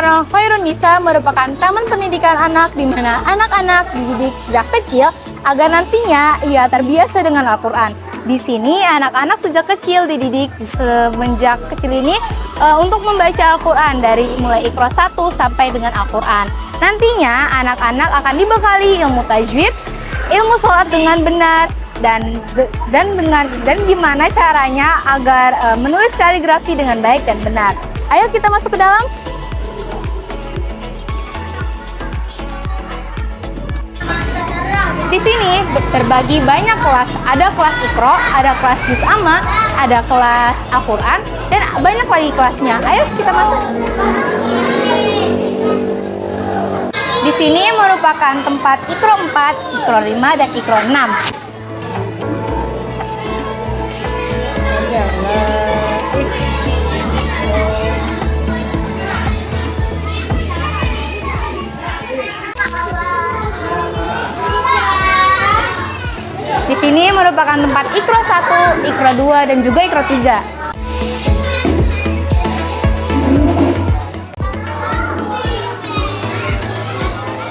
Cornel Khairun-Nisa merupakan taman pendidikan anak di mana anak-anak dididik sejak kecil agar nantinya ia terbiasa dengan Al-Quran. Di sini anak-anak sejak kecil dididik semenjak kecil ini untuk membaca Al-Quran dari mulai Iqra 1 sampai dengan Al-Quran. Nantinya anak-anak akan dibekali ilmu tajwid, ilmu sholat dengan benar, dan gimana caranya agar menulis kaligrafi dengan baik dan benar. Ayo kita masuk ke dalam. Di sini terbagi banyak kelas. Ada kelas Iqra, ada kelas Juz Amma, ada kelas Al-Quran, dan banyak lagi kelasnya. Ayo kita masuk. Di sini merupakan tempat Iqra 4, Iqra 5, dan Iqra 6. Di sini merupakan tempat Iqra 1, Iqra 2, dan juga Iqra 3.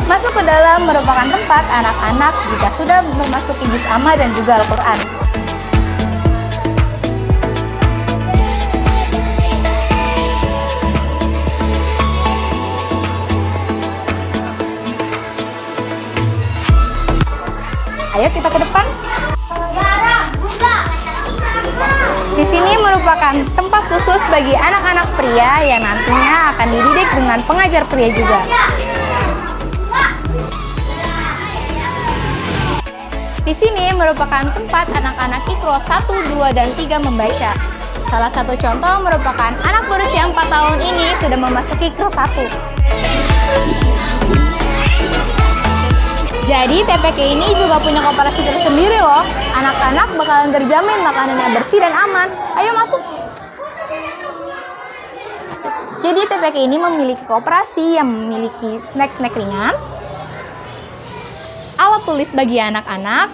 Masuk ke dalam merupakan tempat anak-anak jika sudah memasuki Juz Amma dan juga Al-Quran. Ayo kita ke depan. Di sini merupakan tempat khusus bagi anak-anak pria yang nantinya akan dididik dengan pengajar pria juga. Di sini merupakan tempat anak-anak Iqra 1, 2, dan 3 membaca. Salah satu contoh merupakan anak berusia 4 tahun ini sudah memasuki Iqra 1. Jadi TPK ini juga punya koperasi tersendiri loh. Anak-anak bakalan terjamin makanannya bersih dan aman. Ayo masuk. Jadi TPK ini memiliki koperasi yang memiliki snack-snack ringan, alat tulis bagi anak-anak,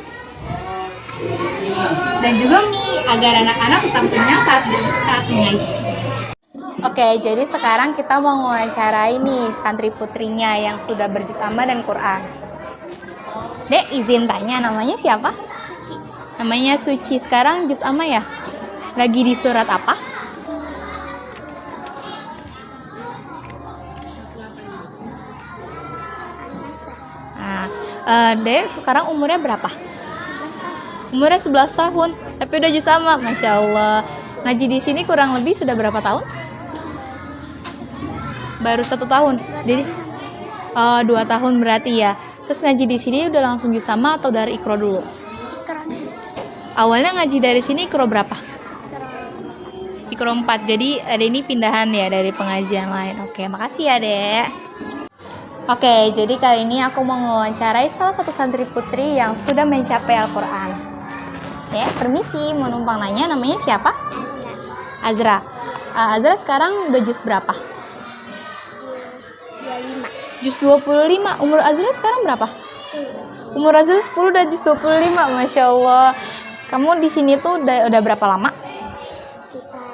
dan juga mie agar anak-anak tetap kenyang saat mengaji. Oke, jadi sekarang kita mau mewawancarai nih santri putrinya yang sudah berjuz amma dan Quran. Dek, izin tanya, namanya siapa? Suci. Namanya Suci. Sekarang juz amma ya? Lagi di surat apa? Nah, Dek, sekarang umurnya berapa? 11 tahun. Umurnya 11 tahun, tapi udah juz amma, Masya Allah. Ngaji di sini kurang lebih sudah berapa tahun? Baru 1 tahun. Jadi 2 tahun berarti ya. Terus ngaji di sini udah langsung juz amma atau dari Iqra dulu? Iqra dulu. Awalnya ngaji dari sini Iqra berapa? Iqra 4. Jadi ada ini pindahan ya dari pengajian lain. Oke, makasih ya, Dek. Oke, jadi kali ini aku mau mewawancarai salah satu santri putri yang sudah mencapai Al-Quran. Ya, permisi, mau numpang nanya, namanya siapa? Azra. Azra sekarang udah juz berapa? Juz 25. Umur Azra sekarang berapa? 10. Umur Azra 10 udah juz 25. Masya Allah. Kamu di sini tuh udah berapa lama? Sekitar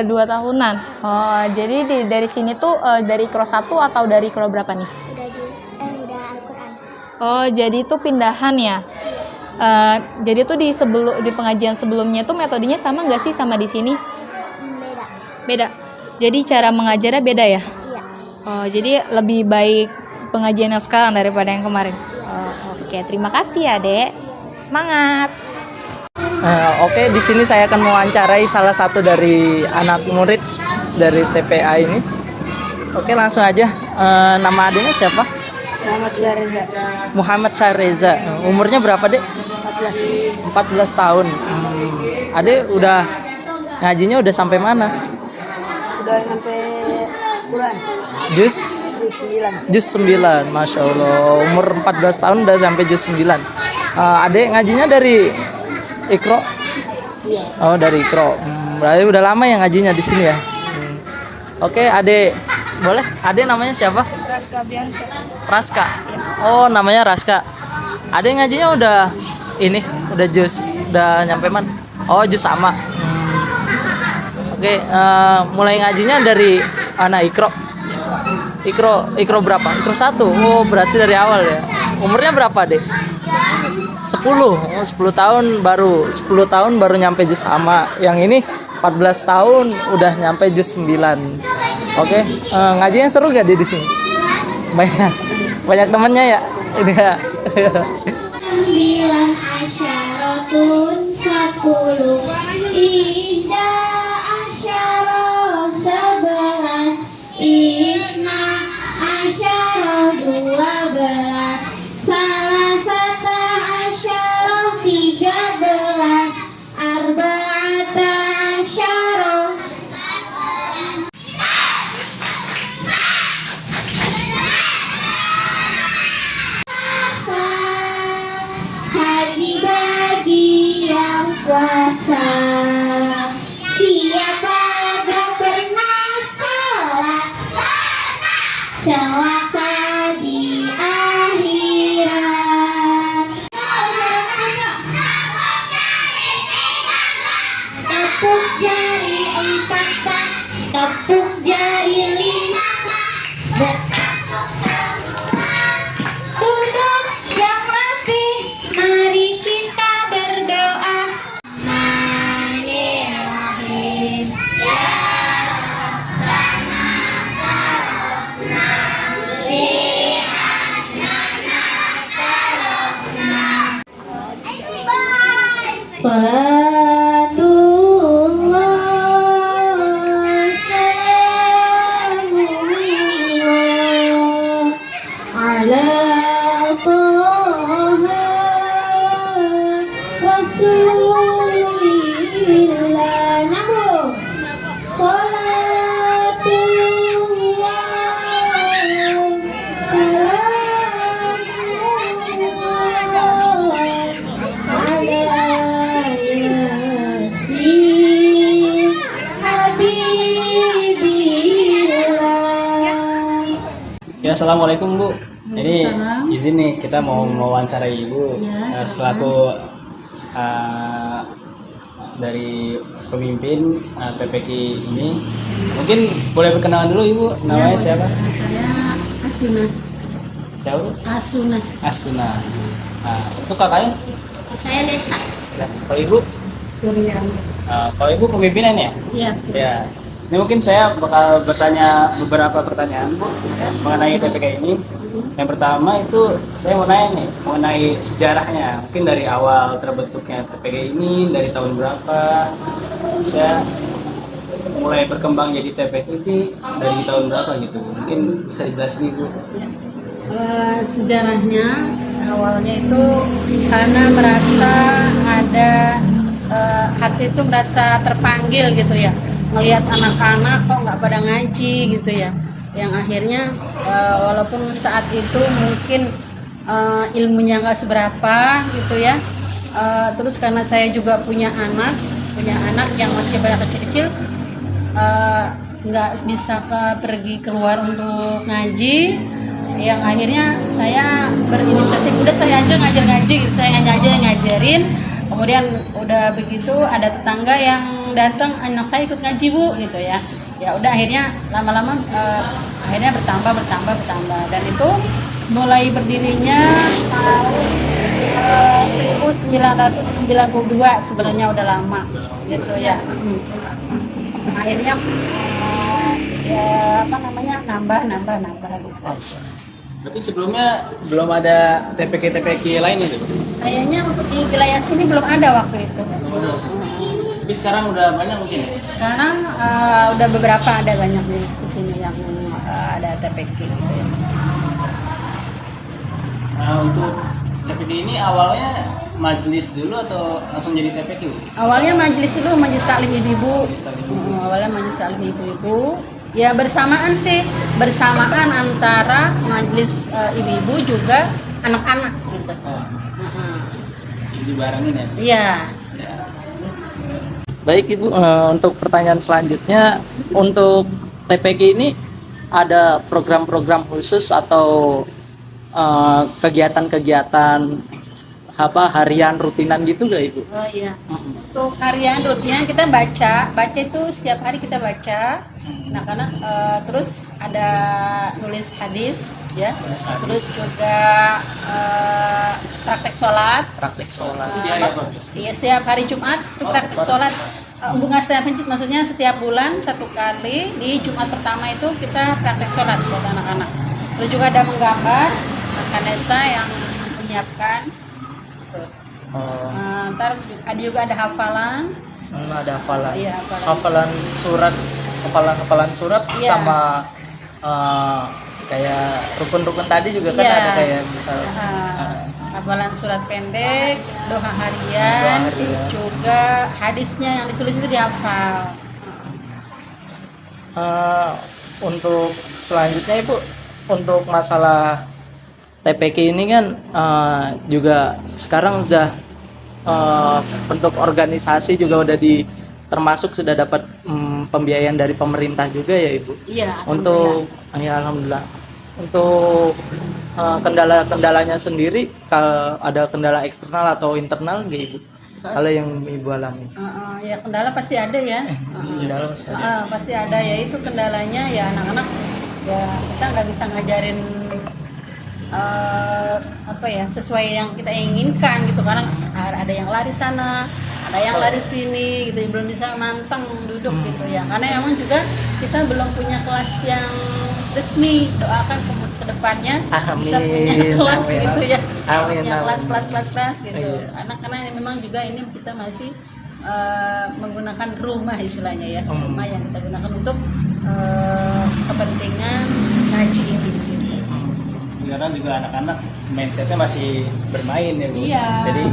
3-2 tahun. 3-2 tahunan. Oh, jadi dari sini tuh dari Iqra 1 atau dari Iqra berapa nih? Udah Al-Quran. Oh, jadi itu pindahan ya. Jadi tuh di pengajian sebelumnya tuh metodenya sama nggak sih sama di sini? Beda. Beda. Jadi cara mengajarnya beda ya? Iya. Oh, jadi lebih baik pengajian yang sekarang daripada yang kemarin. Oh, oke, terima kasih ya, Dek. Semangat. Oke, di sini saya akan mewawancarai salah satu dari anak murid dari TPA ini. Oke, langsung aja. Nama adiknya siapa? Muhammad Syareza. Muhammad Syareza. Umurnya berapa, Dek? 14 tahun. Adik udah ngajinya udah sampai mana? Udah sampai Quran. Juz 9. Juz 9. Masya Allah. Umur 14 tahun udah sampai Juz 9. Adik ngajinya dari Iqra? Iya. Oh, dari Iqra. Berarti udah lama ya ngajinya di sini ya. Oke, Adik boleh? Adik namanya siapa? Raska Biansa. Raska. Oh, namanya Raska. Adik ngajinya udah udah nyampe mana? Oh, juz sama. Oke, mulai ngajinya dari anak Ikro berapa? Ikro 1. Oh, berarti dari awal ya. Umurnya berapa, Dek? 10. Oh, 10 tahun baru nyampe juz sama. Yang ini 14 tahun udah nyampe juz 9. Oke, ngajinya seru gak di sini? Banyak temannya ya? Ini ya. 9 asyaratun 10 Ida asyarah 11 Isna asyarah 12 Salasata asyarah 13 Arba'ata asyarah Haji bagi yang puasa. Siapa gak pernah sholat celaka di akhirat. Tepuk jari 4 tak, tepuk jari 5 Duduk yang rapi, mari kita berdoa. Bismillahirrahmanirrahim. Ya Salatullah salamullah ala Toha Rasulillah. Nyambung. Salatullah salamullah ala Yasin Habibillah. Ya, assalamualaikum Bu. Ini izin nih kita mau mewawancarai Ibu selaku dari pemimpin TPQ ini. Mungkin boleh perkenalan dulu Ibu. Namanya siapa? Saya Asuna. Siapa Bu? Asuna. Asuna. Nah, untuk kakaknya? Saya Lesa. Kalau Ibu? Surya. Kalau Ibu pemimpinan ya? Iya. Ya. Ini mungkin saya bakal bertanya beberapa pertanyaan Bu mengenai TPK ini. Yang pertama itu saya mau nanya nih mengenai sejarahnya. Mungkin dari awal terbentuknya TPK ini dari tahun berapa? Saya mulai berkembang jadi TPK itu dari tahun berapa gitu? Mungkin bisa dijelasin Ibu. Sejarahnya awalnya itu karena merasa ada hati itu merasa terpanggil gitu ya, melihat anak-anak kok nggak pada ngaji gitu ya, yang akhirnya walaupun saat itu mungkin ilmunya nggak seberapa gitu ya, terus karena saya juga punya anak yang masih banyak kecil-kecil, nggak bisa pergi keluar untuk ngaji, yang akhirnya saya berinisiatif udah saya aja ngajar-ngaji gitu, saya aja ngajarin. Kemudian udah begitu ada tetangga yang datang, anak saya ikut ngaji Bu gitu ya, ya udah akhirnya lama-lama akhirnya bertambah dan itu mulai berdirinya tahun 1992, sebenarnya udah lama gitu ya. Akhirnya ya apa namanya nambah gitu. Berarti sebelumnya belum ada TPK lain itu? Kayaknya untuk di wilayah sini belum ada waktu itu. Tapi sekarang udah banyak mungkin ya? Sekarang udah beberapa, ada banyak nih di sini yang ada TPK gitu ya. Nah, untuk TPK ini awalnya majelis dulu atau langsung jadi TPK? Awalnya majelis dulu, majelis taklim ibu-ibu. Majelis taklim. Awalnya majelis taklim ibu-ibu. Ya bersamaan antara majelis ibu-ibu juga anak-anak gitu. Oh. Jadi barengin ya? Iya. Ya. Baik Ibu, untuk pertanyaan selanjutnya, untuk TPQ ini ada program-program khusus atau kegiatan-kegiatan harian rutinan gitu gak Ibu? Oh iya. Untuk harian rutin kita baca itu setiap hari kita baca. Anak-anak terus ada nulis hadis ya. Terus juga praktek sholat. Praktek sholat. Iya, setiap hari Jumat itu praktek sholat. Bukan setiap hari, maksudnya setiap bulan satu kali di Jumat pertama itu kita praktek sholat buat anak-anak. Terus juga ada menggambar, Kanesa yang menyiapkan. Ntar ada juga ada hafalan. Ada hafalan. Iya, hafalan. Hafalan surat Iya. sama kayak rukun-rukun tadi juga kan Iya. ada kayak misal Hafalan surat pendek, doa harian, juga hadisnya yang ditulis itu dihafal. Untuk selanjutnya Ibu, untuk masalah TPK ini kan juga sekarang udah bentuk organisasi juga udah termasuk sudah dapat pembiayaan dari pemerintah juga ya Ibu. Iya. Untuk ya alhamdulillah. Untuk kendala-kendalanya sendiri, kalau ada kendala eksternal atau internal nggak Ibu? Kalau yang Ibu alami? Ya kendala pasti ada ya. Kendala pasti ada. Pasti ada, ya itu kendalanya ya anak-anak ya kita nggak bisa ngajarin sesuai yang kita inginkan gitu, karena ada yang lari sana, ada yang lari sini gitu, belum bisa manteng duduk gitu ya, karena emang juga kita belum punya kelas yang resmi. Doakan ke depannya bisa punya kelas gitu ya, punya kelas gitu. Karena memang juga ini kita masih menggunakan rumah istilahnya ya, rumah yang kita gunakan untuk kepentingan ngaji ini gitu. Karena juga anak-anak mindsetnya masih bermain ya Bu. Iya. Jadi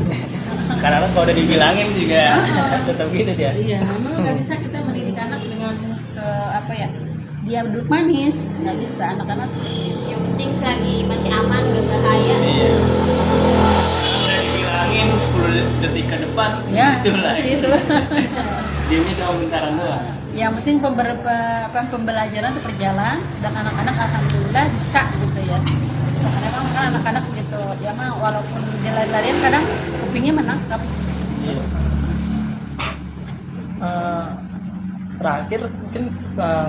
karena kalau udah dibilangin juga tetap gitu dia. Iya, memang nggak bisa kita mendidik anak dengan dia duduk manis, nggak bisa. Anak-anak seperti itu. Yang penting selagi masih aman, gak bahaya. Iya. Udah dibilangin 10 detik ke depan, Ya, gitu lah. itu. Diemnya cuma bentaran doang. Yang penting pembelajaran itu berjalan dan anak-anak alhamdulillah bisa gitu ya. Karena memang kan anak-anak gitu, dia mah walaupun dia lari-larian kadang kupingnya menangkap. Iya. Terakhir mungkin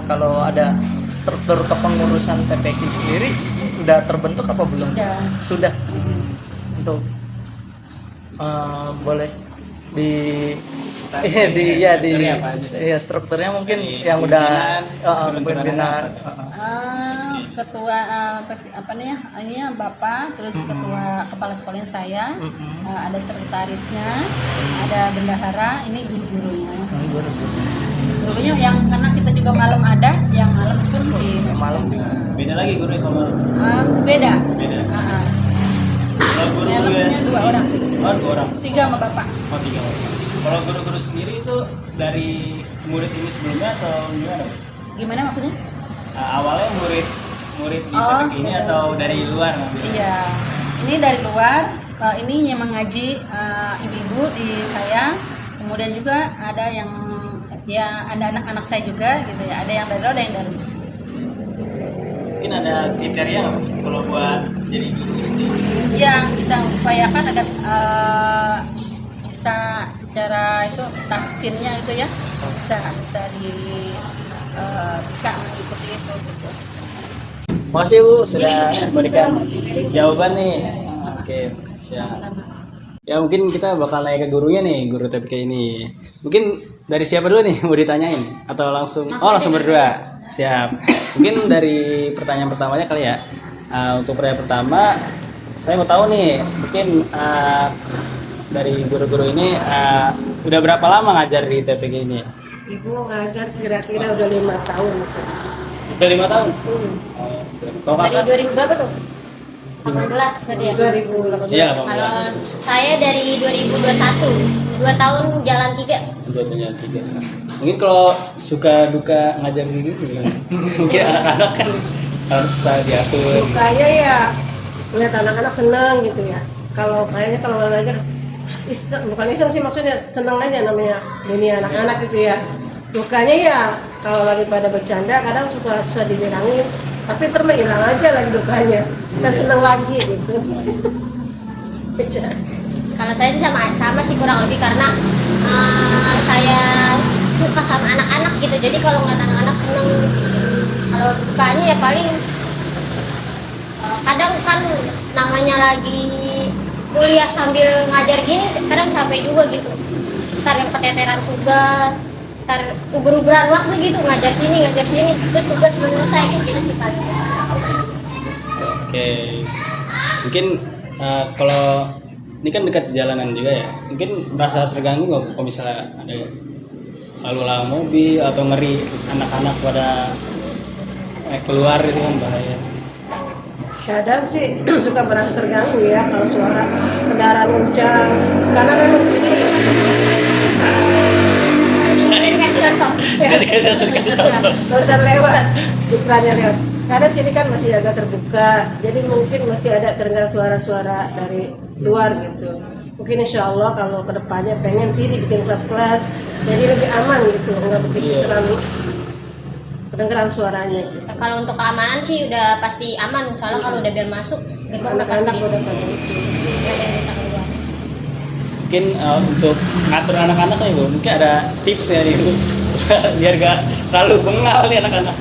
kalau ada struktur kepengurusan TPK sendiri udah terbentuk apa belum? Sudah. Untuk boleh di strukturnya mungkin yang udah pimpinan Ketua ini ya Bapak, terus ketua kepala sekolahnya saya, ada sekretarisnya, ada bendahara, ini guru-gurunya. Gurunya yang karena kita juga malam ada, yang malam pun di malam Beda lagi gurunya kalau beda. beda. Kalau guru-guru Malamnya 2 orang. Oh, 2 orang. 3 sama Bapak. Oh, 3 orang. Kalau guru-guru sendiri itu dari murid ini sebelumnya atau gimana? Gimana maksudnya? Awalnya murid di TPK ini atau dari luar? Iya, ini dari luar. Ini yang mengaji ibu-ibu di saya. Kemudian juga ada yang ada anak-anak saya juga gitu ya. Ada yang dari luar, ada yang dari. Mungkin ada kriteria nggak kalau buat jadi guru SD? Yang kita upayakan ada bisa secara itu taksinnya itu ya, bisa mengikuti itu gitu. Makasih Bu sudah memberikan jawaban nih. Oke, siap. Ya mungkin kita bakal naik ke gurunya nih, guru TPK ini. Mungkin dari siapa dulu nih mau ditanyain atau langsung berdua? Siap. Mungkin dari pertanyaan pertamanya kali ya. Untuk pertanyaan pertama, saya mau tahu nih, mungkin dari guru-guru ini udah berapa lama ngajar di TPK ini? Ibu ngajar kira-kira udah 5 tahun. Udah 5 tahun? Kalau Dari kakak? 2000 berapa tuh? 18 tadi ya? 2018. Iya, Kalau saya dari 2021, 2 tahun jalan 3. Jadinya 3. Mungkin kalau suka duka ngajar di gitu gimana? Mungkin anak-anak kan harus susah diatur. Sukanya ya lihat anak-anak senang gitu ya. Kalau ngajar bukan iseng sih, maksudnya senang aja, namanya dunia anak-anak gitu ya. Dukanya ya kalau lagi pada bercanda kadang suka susah dibilangin, tapi ntar mah hilang aja lagi dukanya. Kita senang lagi gitu. Kalau saya sih sama sih kurang lebih karena saya suka sama anak-anak gitu. Jadi kalau ngeliat anak-anak seneng. Kalau dukanya ya paling kadang kan namanya lagi kuliah sambil ngajar gini kadang capek juga gitu. Ntar yang keteteran tugas, ntar uber-uberan waktu gitu ngajar sini terus tugas belum selesai gitu sih paling. Oke. Mungkin kalau ini kan dekat jalanan juga ya. Mungkin merasa terganggu nggak Bu, kalau misalnya ada lalu lalang mobil atau ngeri anak-anak pada keluar itu kan bahaya. Kadang sih suka merasa terganggu ya kalau suara kendaraan kencang karena memang sini Ini kasih contoh. Kasih contoh. barusan lewat iklannya lewat. Karena sini kan masih agak terbuka, jadi mungkin masih ada terdengar suara-suara dari luar gitu. Mungkin insya Allah kalau kedepannya pengen sih dibikin kelas-kelas, jadi lebih aman gitu, nggak begitu terlalu kedengeran suaranya. Gitu. Kalau untuk keamanan sih udah pasti aman, soalnya kalau udah biar masuk gerbang udah pasti Anak-anak udah pada itu. nggak ada yang bisa keluar. Mungkin untuk ngatur anak-anak nih Bu, mungkin ada tipsnya nih Bu, biar gak terlalu bengal nih anak-anak.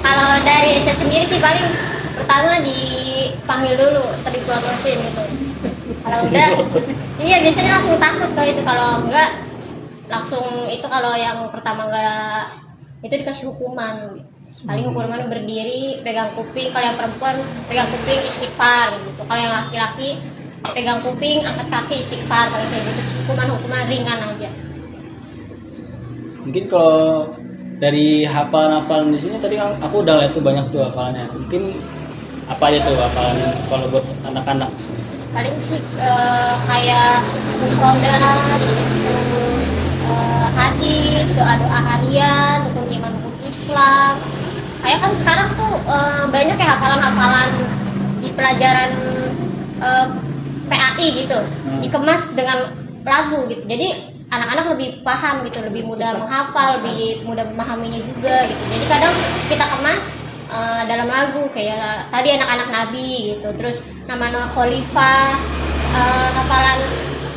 Kalau dari Eca sendiri sih paling pertama dipanggil dulu, tadi pulang-pulangin gitu. Kalau udah, iya biasanya langsung takut kalau itu. Kalau enggak, langsung itu kalau yang pertama enggak itu dikasih hukuman. Paling hukuman berdiri, pegang kuping. Kalau yang perempuan pegang kuping istighfar gitu. Kalau yang laki-laki pegang kuping, angkat kaki istighfar. Kalau kayak gitu hukuman ringan aja. Mungkin kalau dari hafalan-hafalan di sini tadi aku udah lihat tuh banyak tuh hafalannya. Mungkin apa aja tuh hafalan kalau buat anak-anak sini? Paling sih kayak mufrodat, hadis, doa-doa harian, rukun iman, rukun Islam. Kayak kan sekarang tuh banyak ya hafalan-hafalan di pelajaran PAI gitu, dikemas dengan lagu gitu. Jadi anak-anak lebih paham gitu, lebih mudah menghafal, lebih mudah memahaminya juga gitu. Jadi kadang kita kemas dalam lagu kayak tadi anak-anak Nabi gitu, terus nama-nama khalifah, hafalan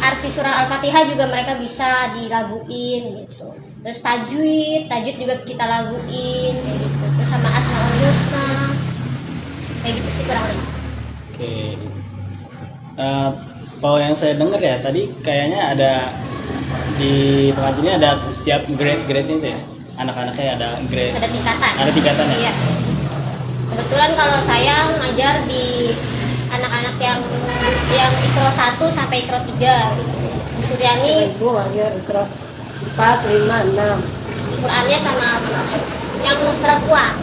arti surah Al-Fatihah juga mereka bisa dilaguin gitu. Terus tajwid juga kita laguin gitu. Terus sama Asmaul Husna kayak gitu sih kurang lebih. Oke. Kalau yang saya dengar ya tadi kayaknya ada di tempat ini ada setiap grade-nya itu ya, anak-anaknya ada grade, Ada tingkatan. ada tingkatannya. Iya. Kebetulan kalau saya ngajar di anak-anak yang Ikro 1 sampai Ikro 3 gitu. Bu Suryani Ibu aja ikro 4, 5, 6. Qurannya sama yang perempuan.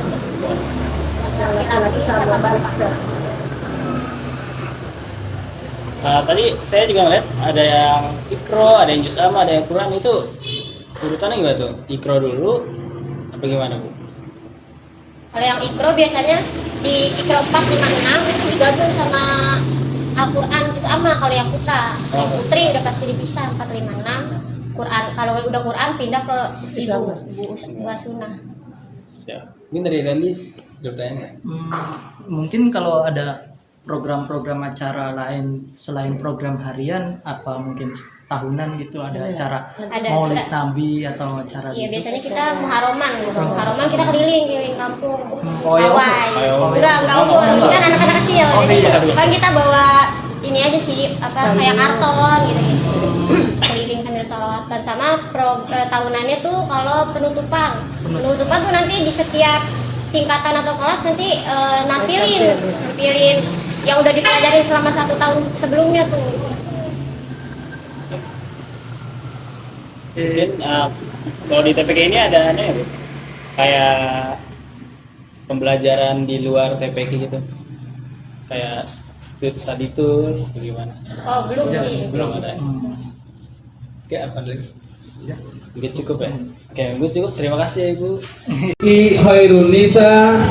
Yang laki-laki sama barista. Tadi saya juga ngeliat ada yang Ikro, ada yang Juz Amma, ada yang Quran. Itu urutannya gimana tuh? Ikro dulu apa gimana Bu? Kalau yang Ikro biasanya di Ikro 4, 5, 6 itu digabung sama Al-Quran Juz Amma. Kalau yang putra, yang putri udah pasti dipisah 4, 5, 6. Quran kalau udah Quran pindah ke ibu Wasunah. Ya. Mungkin dari Randy bertanya. Mungkin kalau ada program-program acara lain selain program harian, apa mungkin tahunan gitu ada acara Ada, Maulid kita- Nabi atau acara Iya gitu? biasanya kita muharoman gitu. Muharoman kita keliling kampung. Oh, ya, Pawai. oh, Enggak umur. enggak. Kita anak-anak kecil. Oh, Jadi iya. kan kita bawa ini aja sih apa kayak karton gitu. Keliling sambil sholawatan sama tahunannya tuh kalau penutupan. Penutupan tuh nanti di setiap tingkatan atau kelas nanti nampilin yang udah dipelajarin selama 1 tahun sebelumnya tuh. Mungkin kalau di TPK ini ada ya Bu? Kayak pembelajaran di luar TPK gitu, kayak study tour gimana? Oh belum sih. Belum ada. Oke, apa lagi? Mungkin cukup ya. Oke, mungkin cukup. Terima kasih ya Ibu. Khairun Nisa